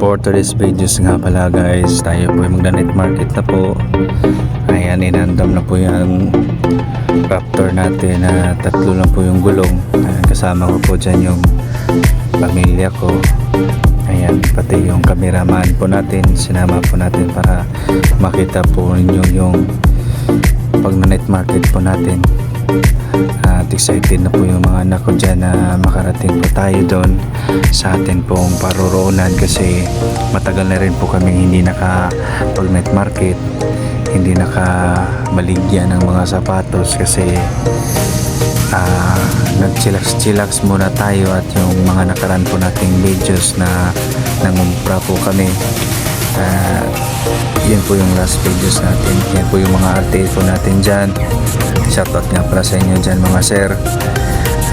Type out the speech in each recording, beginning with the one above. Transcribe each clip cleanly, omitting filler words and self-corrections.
For today's videos nga pala guys, tayo po ay magna-night market na po. Ayan, inandam na po yung Raptor natin na tatlo lang po yung gulong. Ayan, kasama ko po dyan yung pamilya ko. Ayan, pati yung cameraman po natin, sinama po natin para makita po ninyo yung pag na-night market po natin. At excited na po yung mga anak ko dyan na makarating po tayo doon sa atin pong paroroonan, kasi matagal na rin po kami hindi pag night market, hindi nakabaligyan ng mga sapatos kasi nag-chillax muna tayo, at yung mga nakaraan po nating videos na nangumpra po kami, yun po yung last videos natin. Yan po yung mga update po natin dyan. Shoutout nga pala sa inyo dyan mga sir.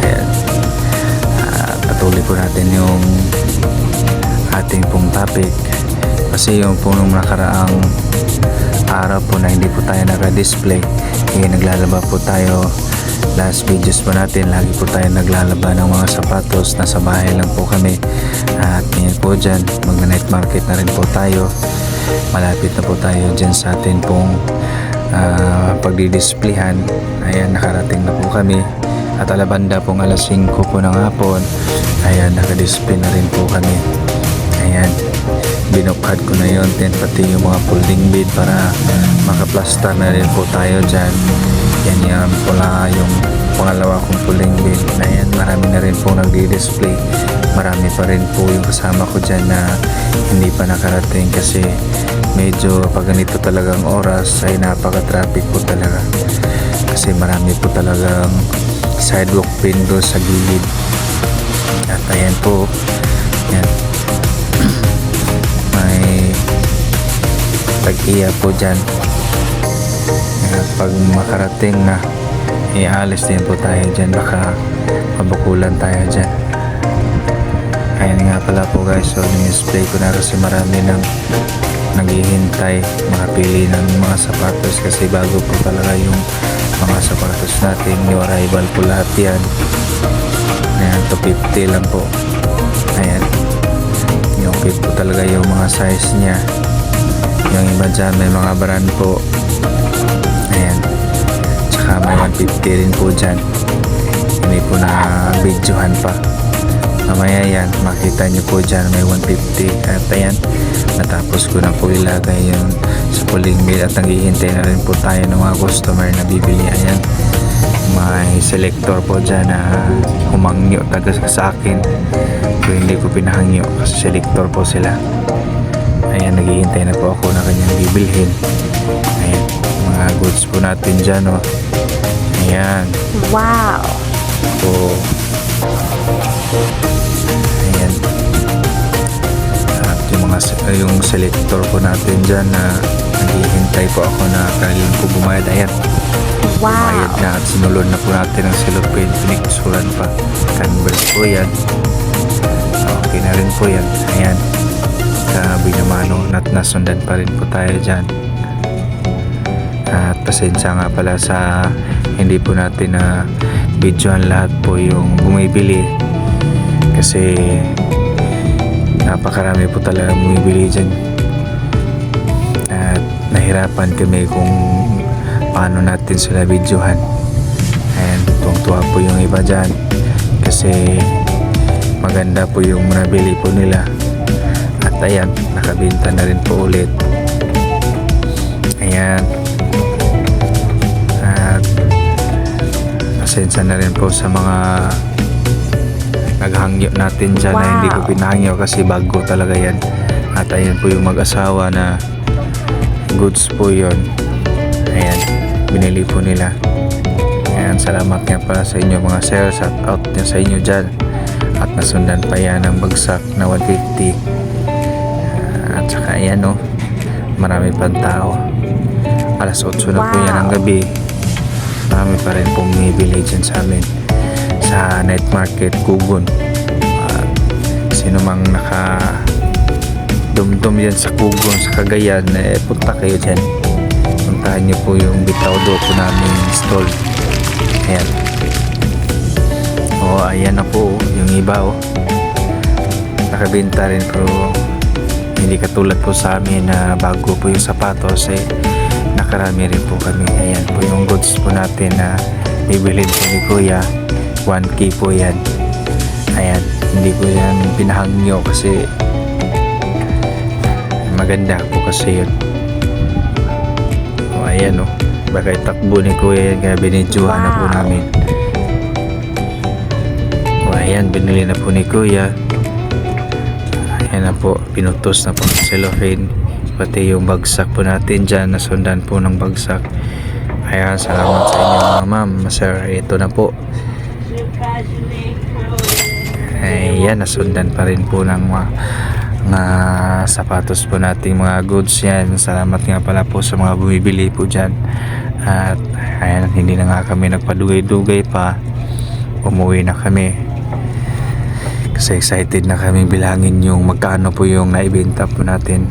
Ayan. Patuloy po natin yung ating pong topic, kasi yung po nung nakaraang araw po na hindi po tayo naka-display, naglalaba po tayo. Last videos po natin, lagi po tayo naglalaba ng mga sapatos. Nasa bahay lang po kami. At ngayon po dyan, mag-night market na rin po tayo. Malapit na po tayo dyan sa atin pong pagdidisplayhan. Ayan, nakarating na po kami. At alabanda pong alas 5 po ng hapon. Ayan, nakadisplay na rin po kami. Ayan, binukad ko na yun. Then pati yung mga folding bed para makaplastar na rin po tayo dyan. Yan pala yung pangalawa kong folding bed. Ayan, marami na rin po nagdi-display. Marami pa rin po yung kasama ko dyan na hindi pa nakarating, kasi medyo pag ganito talagang oras ay napaka-traffic po talaga, kasi marami po talagang sidewalk window sa gilid. At ayan po, yan, may tag-iya po dyan. At pag makarating na, ialis din po tayo dyan, baka mabukulan tayo dyan. Ayan nga pala po guys, so display ko na kasi marami nang naghihintay makapili ng mga sapatos, kasi bago po talaga yung mga sapatos natin, new arrival po lahat yan. Ayan, 250 lang po. Ayan, yung fit po talaga yung mga size nya. Yung iba dyan may mga brand po. Ayan, tsaka may 150 rin po dyan, hindi po na videohan pa. Mamaya yan, makita nyo po dyan may 150. At ayan, natapos ko na po ilagay yun sa pulling bed, at naghihintay na rin po tayo ng mga customer na bibili. Ayan, may selector po dyan na humangyo taga sa akin, pero hindi ko pinahangyo kasi selector po sila. Ayan, naghihintay na po ako na kanyang bibilhin. Ayan, mga goods po natin dyan, oh. Ayan, wow. po. Ayan, at yung selector po natin dyan na naghihintay po ako na kailan po bumayad. Ayan, bumayad na at sinulod na po natin ang cellophane, piniksuran pa. Converse po yan, okay na rin po yan. Ayan, grabe naman, at nasundan pa rin po tayo dyan. At pasensya nga pala sa hindi po natin na videohan lahat po yung bumibili, kasi napakarami po talaga bumibili dyan, at nahirapan kami kung paano natin sila videohan. Ayan, tuwang-tuwa po yung iba dyan kasi maganda po yung nabili po nila. At ayan, nakabinta na rin po ulit. Ayan, at pasensya na rin po sa mga naghangyo natin dyan, na hindi ko pinahangyo kasi bago talaga yan. At ayan po yung mag-asawa na goods po yon. Ayan, binili po nila. Ayan, salamat nga pala sa inyo mga sir, shout out nyo sa inyo dyan. At nasundan pa yan ng bagsak na 150. At saka ayan, oh, marami pang tao. Alas 8 na po yan ng gabi, marami pa rin pong bumibili dyan sa amin sa night market Kugon. Sino mang naka dumdum yan sa Kugon, sa Cagayan, punta kayo dyan, puntahan nyo po yung Bitaudo po namin install. Ayan, ayan na po yung iba, nakabenta rin, pero Hindi katulad po sa amin na bago po yung sapatos nakarami rin po kami. Ayan po yung goods po natin na bibilhin po ni Kuya. 1K po yan. Ayan, hindi ko yan pinahangyo kasi maganda po kasi yun. O ayan o, baka itakbo ni Kuya yan kaya binidyohan na po namin. O ayan, binili na po ni Kuya. Ayan na po, pinutos na po ang cellophane. Pati yung bagsak po natin dyan, nasundan po ng bagsak. Ayan, salamat sa inyo mga ma'am. Sir, ito na po. Ayan, nasundan pa rin po ng mga sapatos po nating mga goods yan. Salamat nga pala po sa mga bumibili po dyan. At ayan, hindi na nga kami nagpadugay-dugay pa. Umuwi na kami. Kasi excited na kami bilangin yung magkano po yung naibenta po natin.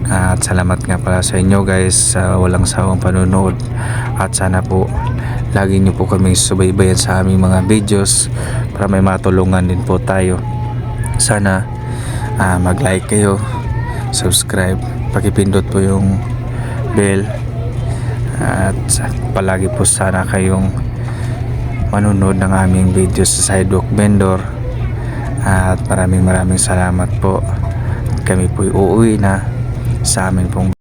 At salamat nga pala sa inyo guys sa walang sawang panonood. At sana po lagi nyo po kaming subaybayan sa aming mga videos para may matulungan din po tayo. Sana mag-like kayo, subscribe, pakipindot po yung bell. At palagi po sana kayong manonood ng aming videos sa Sidewalk Vendor. At maraming salamat po. Kami po'y uuwi na sa amin pong